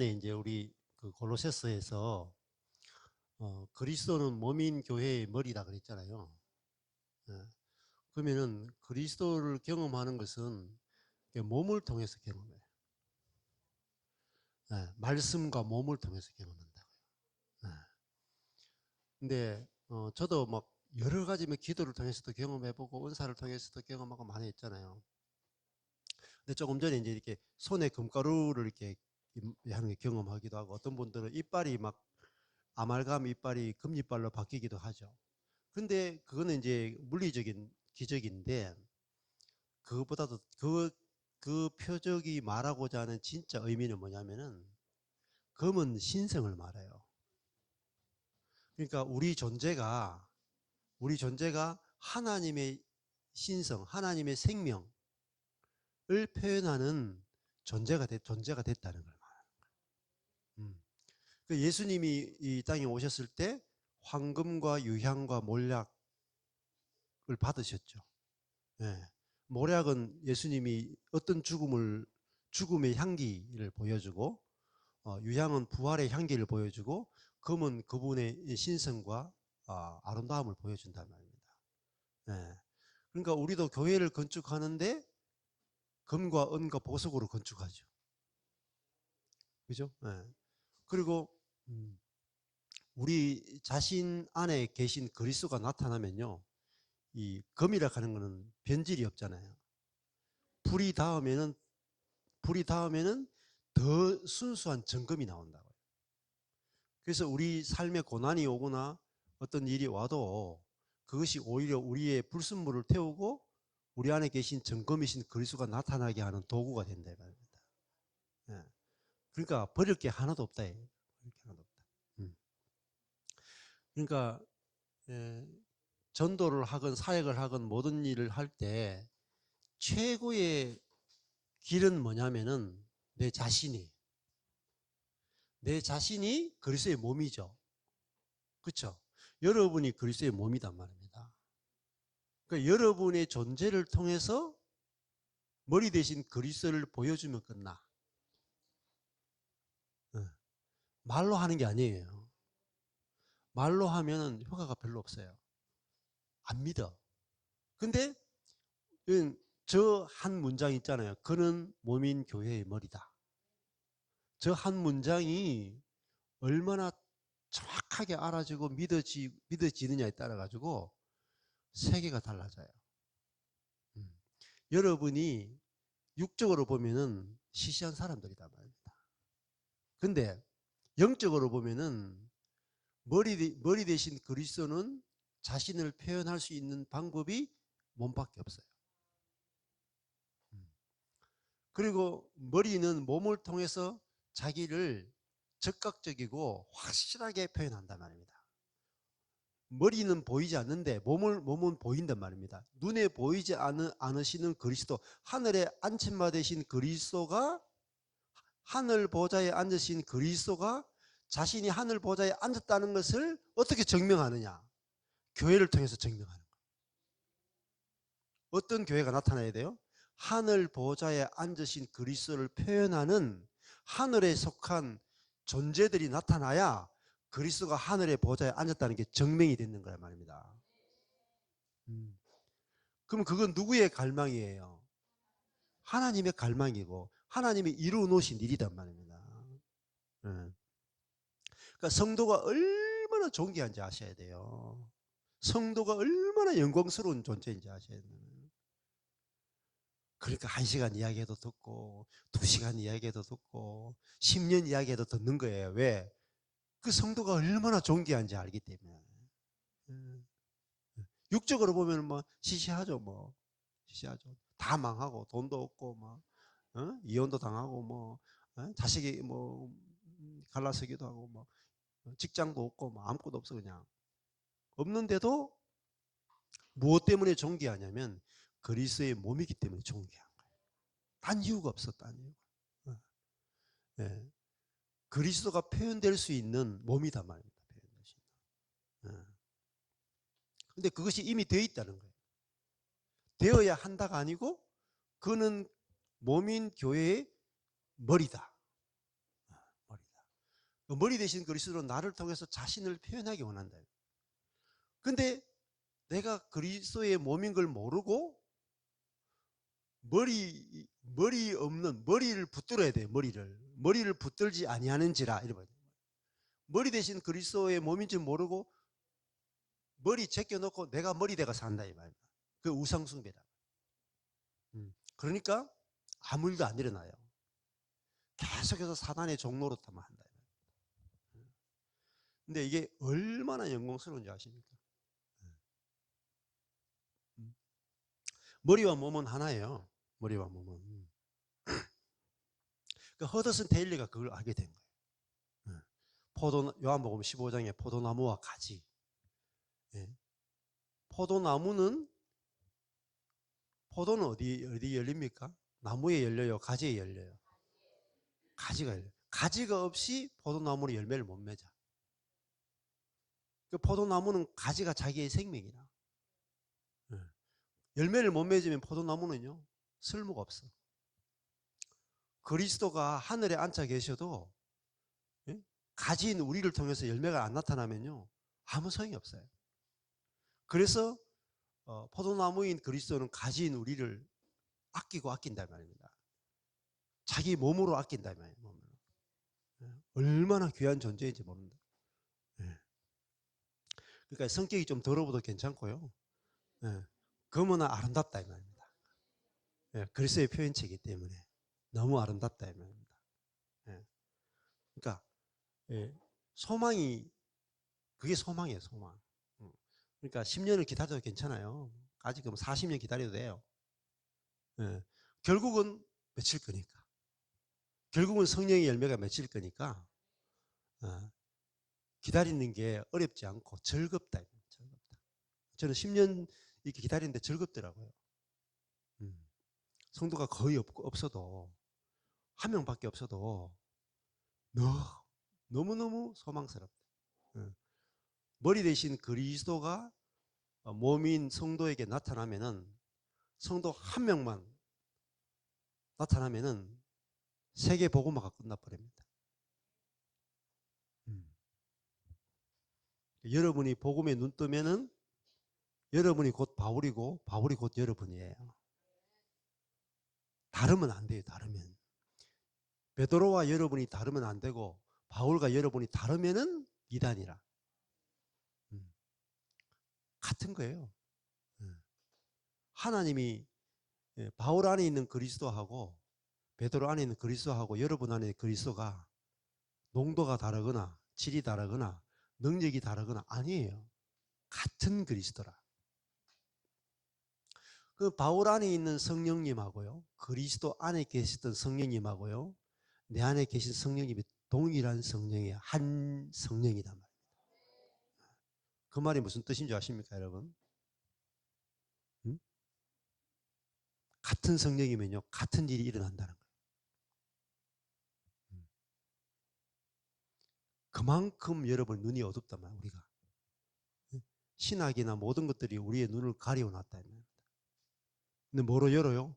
이제 우리 그 골로새서에서 그리스도는 몸인 교회의 머리다 그랬잖아요. 예. 그러면은 그리스도를 경험하는 것은 몸을 통해서 경험해요. 예. 말씀과 몸을 통해서 경험한다고요. 예. 근데 저도 막 여러 가지 기도를 통해서도 경험해보고 은사를 통해서도 경험하고 많이 했잖아요. 근데 조금 전에 이제 이렇게 손에 금가루를 이렇게 하는 게 경험하기도 하고, 어떤 분들은 이빨이 막 아말감 이빨이 금이빨로 바뀌기도 하죠. 근데 그거는 이제 물리적인 기적인데, 그것보다도 그 표적이 말하고자 하는 진짜 의미는 뭐냐면은 검은 신성을 말해요. 그러니까 우리 존재가 하나님의 신성, 하나님의 생명을 표현하는 존재가 됐다는 걸 말해요. 그 예수님이 이 땅에 오셨을 때 황금과 유향과 몰약을 받으셨죠. 예. 몰약은 예수님이 어떤 죽음의 향기를 보여주고, 유향은 부활의 향기를 보여주고, 금은 그분의 신성과 아름다움을 보여준단 말입니다. 예. 그러니까 우리도 교회를 건축하는데 금과 은과 보석으로 건축하죠. 그죠? 예. 그리고 우리 자신 안에 계신 그리스도가 나타나면요, 이 금이라 하는 거는 변질이 없잖아요. 불이 닿으면은 불이 닿으면은 더 순수한 정금이 나온다고요. 그래서 우리 삶에 고난이 오거나 어떤 일이 와도 그것이 오히려 우리의 불순물을 태우고 우리 안에 계신 정금이신 그리스도가 나타나게 하는 도구가 된다 이 말입니다. 예. 그러니까 버릴 게 하나도 없다. 버릴 게 하나도 없다. 그러니까 예, 전도를 하건 사역을 하건 모든 일을 할 때 최고의 길은 뭐냐면은 내 자신이 그리스도의 몸이죠. 그렇죠? 여러분이 그리스도의 몸이단 말입니다. 그러니까 여러분의 존재를 통해서 머리 대신 그리스도를 보여주면 끝나. 말로 하는 게 아니에요. 말로 하면 효과가 별로 없어요. 안 믿어. 근데 저 한 문장 있잖아요. 그는 몸인 교회의 머리다. 저 한 문장이 얼마나 정확하게 알아지고 믿어지느냐에 따라 가지고 세계가 달라져요. 여러분이 육적으로 보면은 시시한 사람들이단 말입니다. 근데 영적으로 보면은 머리 대신 그리스도는 자신을 표현할 수 있는 방법이 몸밖에 없어요. 그리고 머리는 몸을 통해서 자기를 적극적이고 확실하게 표현한단 말입니다. 머리는 보이지 않는데 몸은 보인단 말입니다. 눈에 보이지 않으시는 그리스도, 하늘에 안침마 되신 그리스도가, 하늘 보좌에 앉으신 그리스도가 자신이 하늘 보좌에 앉았다는 것을 어떻게 증명하느냐? 교회를 통해서 증명하는 거예요. 어떤 교회가 나타나야 돼요? 하늘 보좌에 앉으신 그리스도를 표현하는 하늘에 속한 존재들이 나타나야 그리스도가 하늘의 보좌에 앉았다는 게 증명이 되는 거란 말입니다. 그럼 그건 누구의 갈망이에요? 하나님의 갈망이고 하나님이 이루어 놓으신 일이란 말입니다. 그러니까 성도가 얼마나 존귀한지 아셔야 돼요. 성도가 얼마나 영광스러운 존재인지 아셔야 돼요. 그러니까 1시간 이야기해도 듣고 2시간 이야기해도 듣고 10년 이야기해도 듣는 거예요. 왜? 그 성도가 얼마나 존귀한지 알기 때문에. 육적으로 보면 뭐 시시하죠. 뭐 시시하죠. 다 망하고 돈도 없고 막 이혼도 당하고 뭐 자식이 뭐 갈라서기도 하고 뭐 직장도 없고 뭐 아무것도 없어. 그냥 없는데도 무엇 때문에 존귀하냐면 그리스도의 몸이기 때문에 존귀한 거예요. 딴 이유가 없어. 딴 이유가. 네. 그리스도가 표현될 수 있는 몸이단 말입니다. 표현될 수 있는. 근데 그것이 이미 되어 있다는 거예요. 되어야 한다가 아니고 그는 몸인 교회의 머리다. 머리 대신 그리스도로 나를 통해서 자신을 표현하기 원한다. 근데 내가 그리스도의 몸인 걸 모르고 머리 없는, 머리를 붙들어야 돼. 머리를 붙들지 아니하는지라 이러면, 머리 대신 그리스도의 몸인 줄 모르고 머리 제껴놓고 내가 머리 대가 산다 이 말이야. 그 우상숭배다. 그러니까 아무 일도 안 일어나요. 계속해서 사단의 종노릇만 한다. 근데 이게 얼마나 영광스러운지 아십니까? 머리와 몸은 하나예요. 머리와 몸은. 그 허드슨 테일리가 그걸 알게 된 거예요. 요한복음 15장에 포도나무와 가지. 포도는 어디 열립니까? 나무에 열려요? 가지에 열려요? 가지가 열려요. 가지가 없이 포도나무는 열매를 못 맺어. 그 포도나무는 가지가 자기의 생명이라. 열매를 못 맺으면 포도나무는요, 쓸모가 없어. 그리스도가 하늘에 앉아 계셔도 가지인 우리를 통해서 열매가 안 나타나면요, 아무 소용이 없어요. 그래서 포도나무인 그리스도는 가지인 우리를 아끼고 아낀다 말입니다. 자기 몸으로 아낀다 말이에요. 얼마나 귀한 존재인지 모른다. 그러니까 성격이 좀 더러워도 괜찮고요. 그러나 아름답다 이 말입니다. 그리스도의 표현체이기 때문에 너무 아름답다 이 말입니다. 그러니까 소망이, 그게 소망이에요. 소망. 그러니까 10년을 기다려도 괜찮아요. 아직 40년 기다려도 돼요. 결국은 맺힐 거니까. 결국은 성령의 열매가 맺힐 거니까 기다리는 게 어렵지 않고 즐겁다. 즐겁다. 저는 10년 이렇게 기다리는데 즐겁더라고요. 성도가 거의 없어도, 한 명밖에 없어도 너무너무 소망스럽다. 머리 대신 그리스도가 몸인 성도에게 나타나면은, 성도 한 명만 나타나면은 세계 복음화가 끝나버립니다. 여러분이 복음에 눈 뜨면은 여러분이 곧 바울이고 바울이 곧 여러분이에요. 다르면 안 돼요. 다르면. 베드로와 여러분이 다르면 안 되고 바울과 여러분이 다르면은 이단이라. 같은 거예요. 하나님이 바울 안에 있는 그리스도하고 베드로 안에 있는 그리스도하고 여러분 안에 있는 그리스도가 농도가 다르거나 질이 다르거나 능력이 다르거나 아니에요. 같은 그리스도라. 그 바울 안에 있는 성령님하고요, 그리스도 안에 계시던 성령님하고요, 내 안에 계신 성령님이 동일한 성령이에요. 한 성령이란 말입니다. 그 말이 무슨 뜻인지 아십니까, 여러분? 같은 성령이면요, 같은 일이 일어난다는 거예요. 그만큼 여러분 눈이 어둡단 말이에요. 우리가 신학이나 모든 것들이 우리의 눈을 가려놨다. 근데 뭐로 열어요?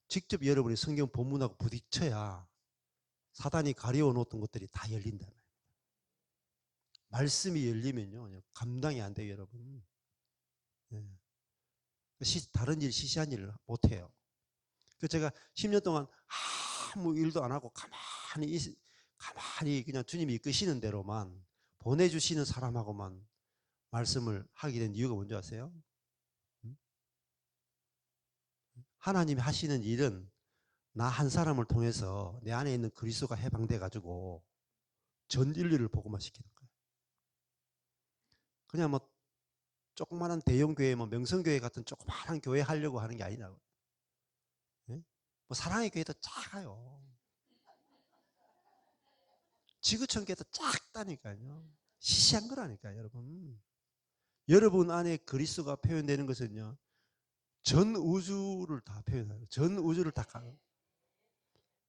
직접 여러분이 성경 본문하고 부딪혀야 사단이 가려놓았던 것들이 다 열린다. 말씀이 열리면요, 감당이 안 돼요, 여러분. 다른 일, 시시한 일을 못해요. 그래서 제가 10년 동안 아무 일도 안 하고 가만히 그냥 주님이 이끄시는 대로만, 보내주시는 사람하고만 말씀을 하게 된 이유가 뭔지 아세요? 하나님이 하시는 일은 나 한 사람을 통해서 내 안에 있는 그리스도가 해방돼 가지고 전 인류를 복음화시키는 거예요. 그냥 뭐 조그마한 대형 교회, 뭐 명성교회 같은 조그마한 교회 하려고 하는 게 아니라고. 뭐 사랑의 교회도 작아요. 지구촌 교회도 작다니까요. 시시한 거라니까요, 여러분. 여러분 안에 그리스도가 표현되는 것은요, 전 우주를 다 표현해요. 전 우주를 다 가요.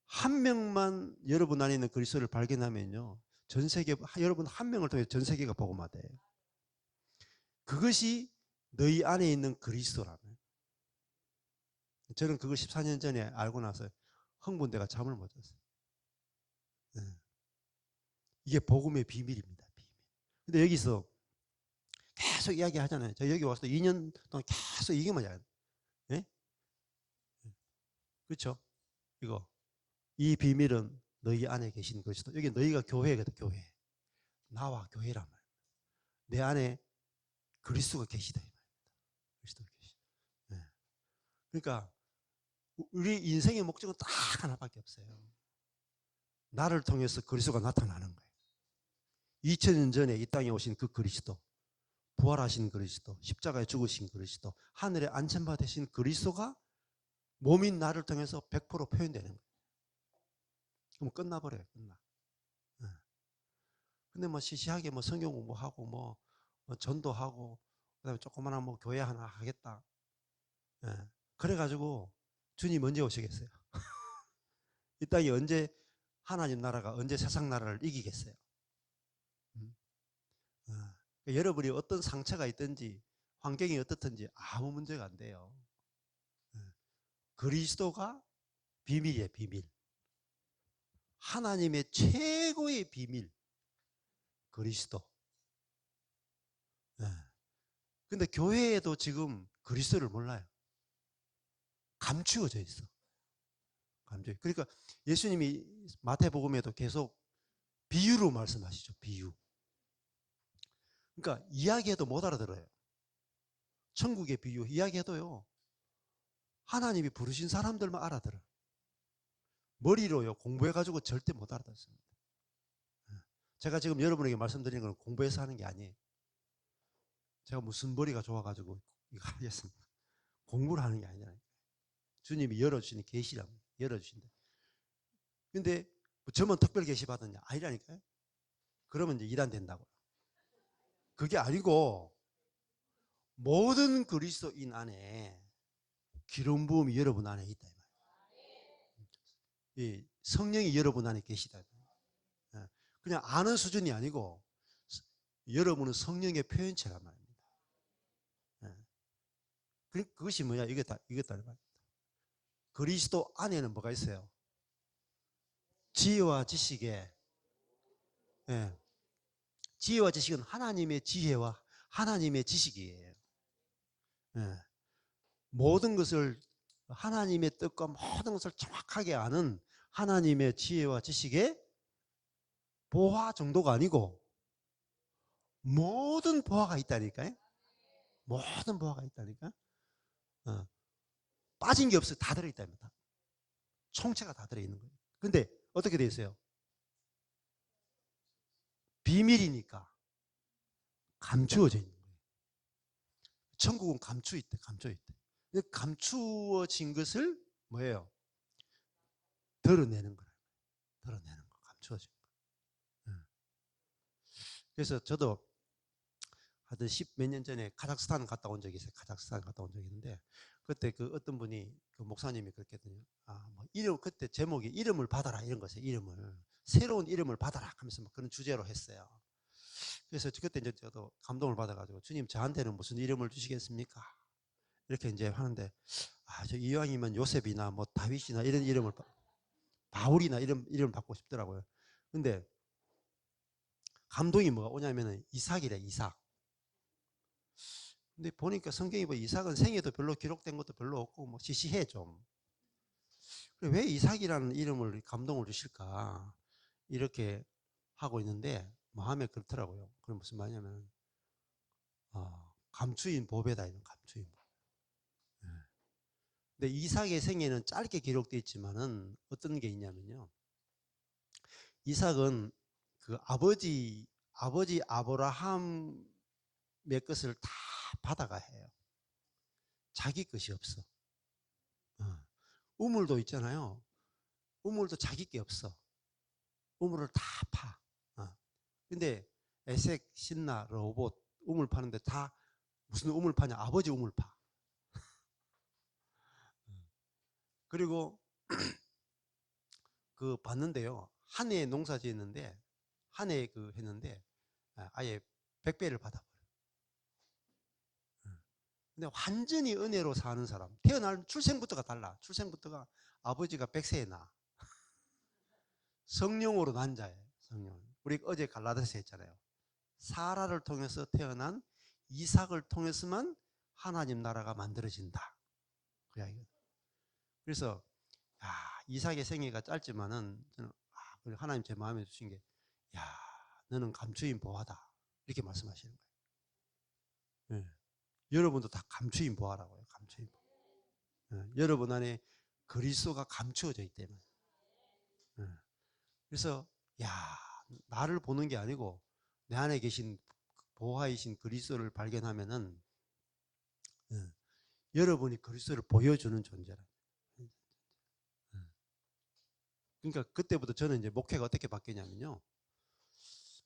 한 명만 여러분 안에 있는 그리스도를 발견하면요, 전 세계, 여러분 한 명을 통해 전 세계가 복음화돼요. 그것이 너희 안에 있는 그리스도라면. 저는 그걸 14년 전에 알고 나서 흥분돼가 잠을 못 잤어요. 이게 복음의 비밀입니다. 비밀. 근데 여기서 계속 이야기하잖아요. 저 여기 와서 2년 동안 계속 이게만 이야기해요. 예? 그렇죠? 이거 이 비밀은 너희 안에 계신 그리스도. 여기 너희가 교회거든. 교회. 나와 교회란 말이에요. 내 안에 그리스도가 계시다 이 말입니다. 그리스도가 계시다. 네. 그러니까 우리 인생의 목적은 딱 하나밖에 없어요. 나를 통해서 그리스도가 나타나는 거예요. 2000년 전에 이 땅에 오신 그 그리스도, 부활하신 그리스도, 십자가에 죽으신 그리스도, 하늘에 안전받으신 그리스도가 몸인 나를 통해서 100% 표현되는 거예요. 그럼 끝나버려요. 끝나. 네. 근데 뭐 시시하게 뭐 성경 공부하고 뭐 전도하고 그다음에 조그마한 뭐 교회 하나 하겠다. 네. 그래가지고 주님 언제 오시겠어요? 이 땅이 언제 하나님 나라가 언제 세상 나라를 이기겠어요? 그러니까 여러분이 어떤 상처가 있든지 환경이 어떻든지 아무 문제가 안 돼요. 그리스도가 비밀이에요. 비밀. 하나님의 최고의 비밀 그리스도. 근데 교회에도 지금 그리스도를 몰라요. 감추어져 있어. 그러니까 예수님이 마태복음에도 계속 비유로 말씀하시죠. 비유. 그러니까 이야기해도 못 알아들어요. 천국의 비유 이야기해도요. 하나님이 부르신 사람들만 알아들어요. 머리로요 공부해가지고 절대 못 알아듣습니다. 제가 지금 여러분에게 말씀드리는 건 공부해서 하는 게 아니에요. 제가 무슨 머리가 좋아가지고 이거 하겠습니다. 공부를 하는 게 아니라 주님이 열어주시는 계시랍니다. 열어주신다. 근데 뭐 저만 특별 계시 받았냐? 아니라니까요. 그러면 이제 일 안 된다고요. 그게 아니고 모든 그리스도인 안에 기름 부음이 여러분 안에 있다. 이 성령이 여러분 안에 계시다. 그냥 아는 수준이 아니고 여러분은 성령의 표현체란 말입니다. 그것이 뭐냐? 이겼다 말입니다. 그리스도 안에는 뭐가 있어요? 지혜와 지식에, 지혜와 지식은 하나님의 지혜와 하나님의 지식이에요. 모든 것을 하나님의 뜻과 모든 것을 정확하게 아는 하나님의 지혜와 지식의 보화 정도가 아니고 모든 보화가 있다니까요. 모든 보화가 있다니까. 빠진 게 없어요. 다 들어있답니다. 총체가 다 들어있는 거예요. 근데 어떻게 돼 있어요? 비밀이니까 감추어져 있는 거예요. 천국은 감추어있대. 감추어진 것을 뭐예요? 드러내는 거예요. 드러내는 거. 감추어진 거. 그래서 저도 하여튼 10몇 년 전에 카자흐스탄 갔다 온 적이 있어요. 카자흐스탄 갔다 온 적이 있는데 그때 그 어떤 분이 그 목사님이 그렇게 했더니 뭐 이름 그때 제목이 이름을 받아라 이런 거였어요. 이름을 새로운 이름을 받아라 하면서 막 그런 주제로 했어요. 그래서 그때 이제 저도 감동을 받아가지고 주님 저한테는 무슨 이름을 주시겠습니까? 이렇게 이제 하는데 저 이왕이면 요셉이나 뭐 다윗이나 이런 이름을 바울이나 이런 이름을 받고 싶더라고요. 근데 감동이 뭐가 오냐면은 이삭이래. 이삭. 근데 보니까 성경이 뭐 이삭은 생애도 별로 기록된 것도 별로 없고 뭐 시시해 좀. 왜 이삭이라는 이름을 감동을 주실까 이렇게 하고 있는데 마음에 그렇더라고요. 그럼 무슨 말이냐면 감추인 보배다 이런 감추인 보배. 근데 이삭의 생애는 짧게 기록되어 있지만은 어떤 게 있냐면요. 이삭은 그 아버지 아브라함의 것을 다 받아가 해요. 자기 것이 없어. 우물도 있잖아요. 우물도 자기 게 없어. 우물을 다 파. 근데 에색, 신나, 로봇 우물 파는데 다 무슨 우물 파냐? 아버지 우물 파. 그리고 그 봤는데요. 한 해에 농사 지었는데 한 해에 그 했는데 아예 100배를 받아버려. 근데 완전히 은혜로 사는 사람. 태어날 출생부터가 달라. 출생부터가 아버지가 100세에 나. 성령으로 난 자예요. 성령. 우리 어제 갈라디아서 했잖아요. 사라를 통해서 태어난 이삭을 통해서만 하나님 나라가 만들어진다. 그 이야기거든. 그래서 이삭의 생애가 짧지만은 저는 하나님 제 마음에 주신 게 너는 감추인 보화다. 이렇게 말씀하시는 거예요. 네. 여러분도 다 감추인 보화라고요. 감추인 보화. 네. 여러분 안에 그리스도가 감추어져 있기 때문에. 네. 그래서 나를 보는 게 아니고 내 안에 계신 보화이신 그리스도를 발견하면은 여러분이 그리스도를 보여주는 존재라. 그러니까 그때부터 저는 이제 목회가 어떻게 바뀌냐면요.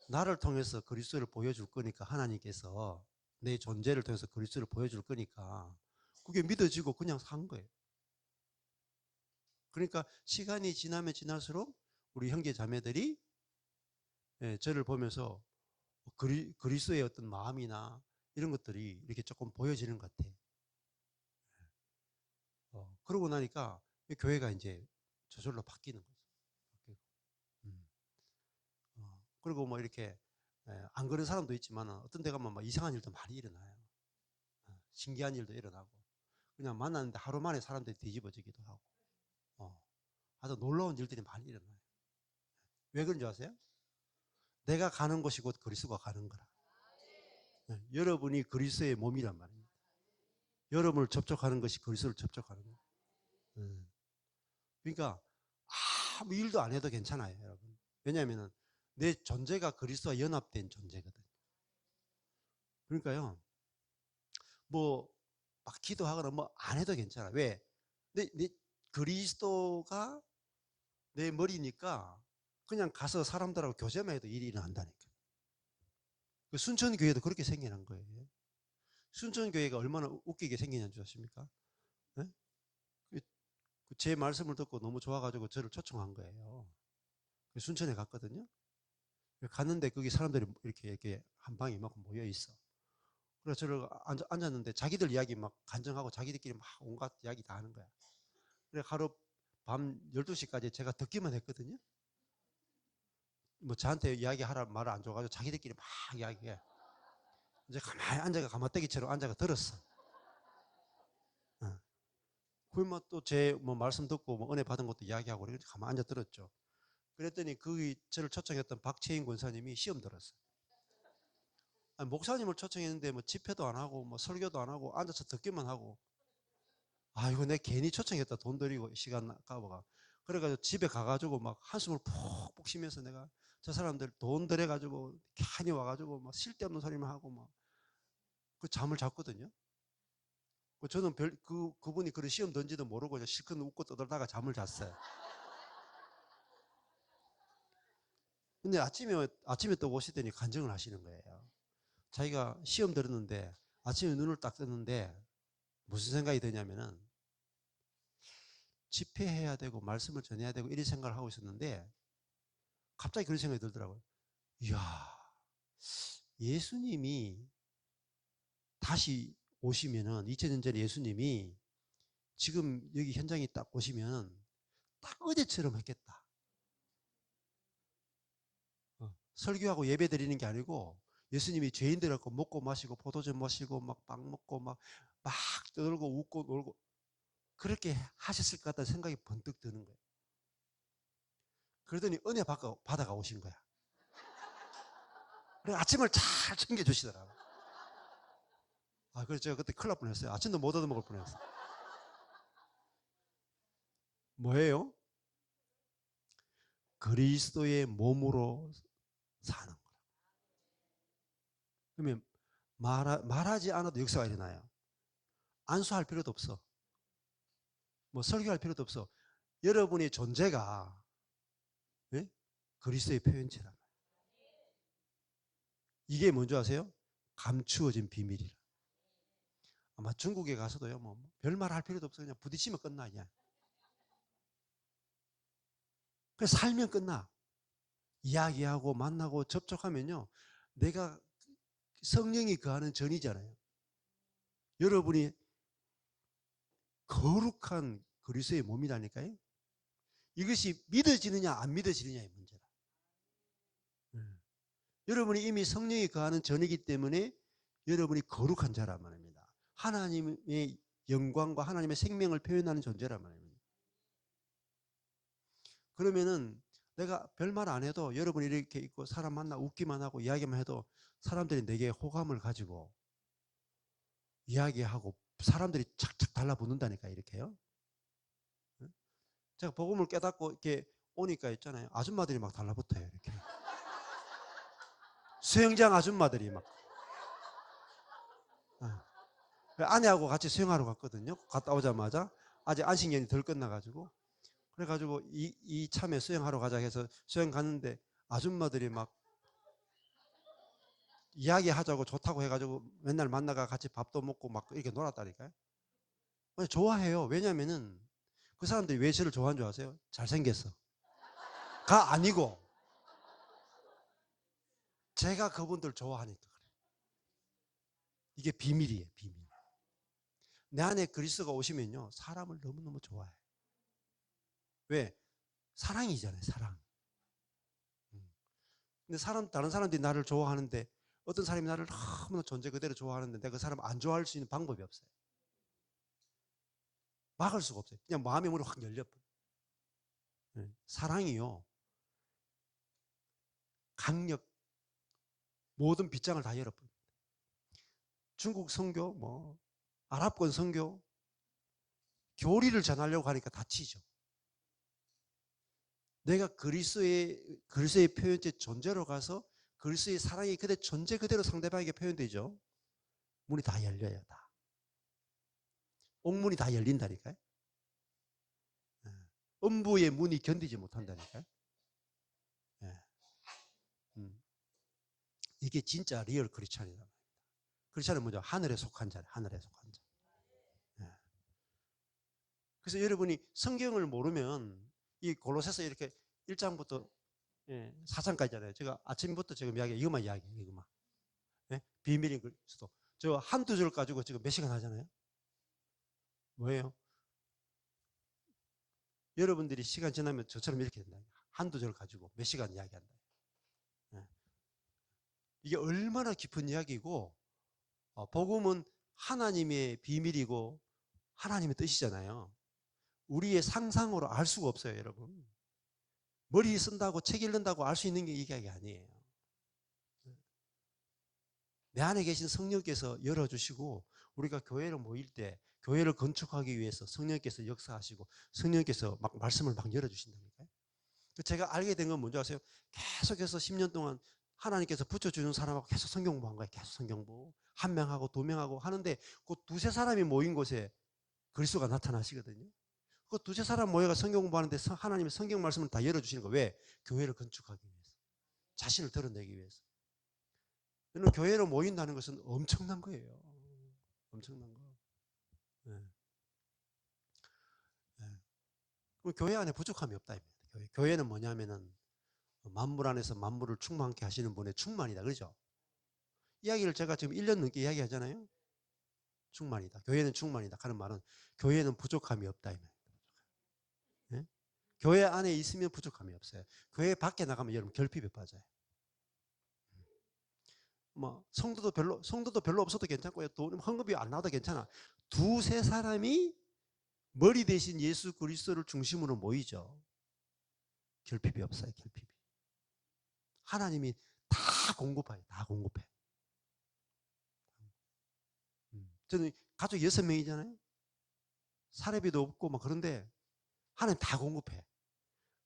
나를 통해서 그리스도를 보여줄 거니까 하나님께서 내 존재를 통해서 그리스도를 보여줄 거니까 그게 믿어지고 그냥 산 거예요. 그러니까 시간이 지나면 지날수록 우리 형제 자매들이 저를 보면서 그리스도의 어떤 마음이나 이런 것들이 이렇게 조금 보여지는 것 같아. 그러고 나니까 교회가 이제 저절로 바뀌는 거죠. 그리고 뭐 이렇게 안 그런 사람도 있지만 어떤 데 가면 막 이상한 일도 많이 일어나요. 신기한 일도 일어나고 그냥 만났는데 하루 만에 사람들이 뒤집어지기도 하고 아주 놀라운 일들이 많이 일어나요. 왜 그런지 아세요? 내가 가는 곳이 곧 그리스도가 가는 거라. 여러분이 그리스도의 몸이란 말입니다. 여러분을 접촉하는 것이 그리스도를 접촉하는 거예요. 그러니까 아무 일도 안 해도 괜찮아요, 여러분. 왜냐하면 내 존재가 그리스도와 연합된 존재거든요. 그러니까요, 뭐 막 기도하거나 뭐 안 해도 괜찮아. 왜? 내 그리스도가 내 머리니까 그냥 가서 사람들하고 교제만 해도 일이 일어난다니까. 순천교회도 그렇게 생겨난 거예요. 순천교회가 얼마나 웃기게 생기냐는 줄 아십니까? 네? 제 말씀을 듣고 너무 좋아가지고 저를 초청한 거예요. 순천에 갔거든요. 갔는데 거기 사람들이 이렇게 한 방에 막 모여 있어. 그래서 저를 앉았는데 자기들 이야기 막 간증하고 자기들끼리 막 온갖 이야기 다 하는 거야. 그래 하루 밤 12시까지 제가 듣기만 했거든요. 뭐 저한테 이야기하라 말을 안 줘가지고 자기들끼리 막 이야기해. 이제 가만히 앉아가 가마떼기처럼 앉아가 들었어. 그러면 또 제 뭐 말씀 듣고 뭐 은혜 받은 것도 이야기하고 그래 가만히 앉아 들었죠. 그랬더니 그 저를 초청했던 박채인 권사님이 시험 들었어요. 아니, 목사님을 초청했는데 뭐 집회도 안 하고 뭐 설교도 안 하고 앉아서 듣기만 하고 이거 내 괜히 초청했다 돈 들이고 시간 까봐가 그래가지고 집에 가가지고 막 한숨을 푹푹 쉬면서 내가 저 사람들 돈 들여가지고 괜히 와가지고 막 쓸데없는 소리만 하고 막 그 잠을 잤거든요. 저는 그분이 그런 시험 던지도 모르고 그냥 실컷 웃고 떠들다가 잠을 잤어요. 근데 아침에 또 오시더니 간증을 하시는 거예요. 자기가 시험 들었는데 아침에 눈을 딱 떴는데 무슨 생각이 드냐면은 집회해야 되고 말씀을 전해야 되고 이런 생각을 하고 있었는데 갑자기 그런 생각이 들더라고요. 이야, 예수님이 다시 오시면은 2000년 전에 예수님이 지금 여기 현장에 딱 오시면 딱 어제처럼 했겠다. 설교하고 예배 드리는 게 아니고 예수님이 죄인들하고 먹고 마시고 포도주 마시고 막 빵 먹고 막 떠들고 웃고 놀고 그렇게 하셨을 것 같다는 생각이 번뜩 드는 거예요. 그러더니 은혜 받아가 오신 거야. 그래 아침을 잘 챙겨주시더라고. 그래서 제가 그때 큰일 날 뻔했어요. 아침도 못 얻어 먹을 뻔했어요. 뭐예요? 그리스도의 몸으로 사는 거라. 그러면 말하지 않아도 역사가 일어나요. 안수할 필요도 없어. 뭐 설교할 필요도 없어. 여러분의 존재가 그리스도의 표현체란 말이에요. 이게 뭔지 아세요? 감추어진 비밀이라. 아마 중국에 가서도요, 뭐 별말 할 필요도 없어. 그냥 부딪히면 끝나, 그냥. 그래서 살면 끝나. 이야기하고 만나고 접촉하면요, 내가 성령이 거하는 전이잖아요. 여러분이 거룩한 그리스도의 몸이라니까요. 이것이 믿어지느냐 안 믿어지느냐의 문제다. 여러분이 이미 성령이 거하는 전이기 때문에 여러분이 거룩한 자란 말입니다. 하나님의 영광과 하나님의 생명을 표현하는 존재란 말입니다. 그러면은 내가 별말 안 해도 여러분이 이렇게 있고 사람 만나 웃기만 하고 이야기만 해도 사람들이 내게 호감을 가지고 이야기하고 사람들이 착착 달라붙는다니까 이렇게요. 제가 복음을 깨닫고 이렇게 오니까 있잖아요. 아줌마들이 막 달라붙어요. 이렇게. 수영장 아줌마들이 막. 아내하고 같이 수영하러 갔거든요. 갔다 오자마자 아직 안식년이 덜 끝나가지고 그래가지고 이 참에 수영하러 가자 해서 수영 갔는데 아줌마들이 막 이야기하자고 좋다고 해가지고 맨날 만나가 같이 밥도 먹고 막 이렇게 놀았다니까요. 좋아해요. 왜냐면은 그 사람들이 왜 저를 좋아하는 줄 아세요? 잘생겼어. 가 아니고 제가 그분들 좋아하니까 그래. 이게 비밀이에요. 비밀. 내 안에 그리스도가 오시면요 사람을 너무너무 좋아해. 왜? 사랑이잖아요. 사랑. 근데 다른 사람들이 나를 좋아하는데 어떤 사람이 나를 너무나 존재 그대로 좋아하는데 내가 그 사람 안 좋아할 수 있는 방법이 없어요. 막을 수가 없어요. 그냥 마음의 문이 확 열려버려요. 사랑이요. 강력 모든 빗장을 다 열어버려요. 중국 선교, 아랍권 선교, 교리를 전하려고 하니까 다치죠. 내가 그리스도의 표현체 존재로 가서 그리스도의 사랑이 그대 존재 그대로 상대방에게 표현되죠. 문이 다 열려요. 다. 옥문이 다 열린다니까요. 음부의 문이 견디지 못한다니까요. 이게 진짜 리얼 크리스찬이다. 크리스찬은 뭐죠? 하늘에 속한 자래. 하늘에 속한 자. 그래서 여러분이 성경을 모르면 이 골로새서 이렇게 1장부터 4장까지잖아요. 제가 아침부터 지금 이것만 이야기해요. 이것만. 비밀인 그리스도. 저 한두 절 가지고 지금 몇 시간 하잖아요. 뭐예요? 여러분들이 시간 지나면 저처럼 이렇게 된다. 한두 절 가지고 몇 시간 이야기한다. 이게 얼마나 깊은 이야기고 복음은 하나님의 비밀이고 하나님의 뜻이잖아요. 우리의 상상으로 알 수가 없어요, 여러분. 머리 쓴다고 책 읽는다고 알 수 있는 게 이게 아니에요. 내 안에 계신 성령께서 열어주시고 우리가 교회를 모일 때 교회를 건축하기 위해서 성령께서 역사하시고 성령께서 막 말씀을 막 열어주신다니까요. 제가 알게 된 건 뭔지 아세요? 계속해서 10년 동안 하나님께서 붙여주는 사람하고 계속 성경 공부한 거예요. 계속 성경 공부. 한 명하고 두 명하고 하는데 그 두세 사람이 모인 곳에 그리스도가 나타나시거든요. 그 두세 사람 모여가 성경 공부하는데 하나님의 성경 말씀을 다 열어주시는 거예요. 왜? 교회를 건축하기 위해서. 자신을 드러내기 위해서. 여러분, 교회로 모인다는 것은 엄청난 거예요. 엄청난 거. 네. 네. 그럼 교회 안에 부족함이 없다. 교회는 뭐냐면은 만물 안에서 만물을 충만케 하시는 분의 충만이다. 그렇죠? 이야기를 제가 지금 1년 넘게 이야기하잖아요. 충만이다. 교회는 충만이다. 하는 말은 교회는 부족함이 없다. 네? 교회 안에 있으면 부족함이 없어요. 교회 밖에 나가면 여러분 결핍에 빠져요. 성도도 별로 없어도 괜찮고요. 돈 헌금이 안 나와도 괜찮아. 두세 사람이 머리 대신 예수 그리스도를 중심으로 모이죠. 결핍이 없어요. 결핍이. 하나님이 다 공급해요. 다 공급해. 저는 가족 6명이잖아요. 사례비도 없고 막 그런데 하나님 다 공급해.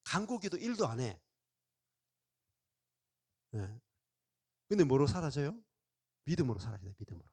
간국이도 일도 안 해. 네. 근데 뭐로 사라져요? 믿음으로 사라져요. 믿음으로.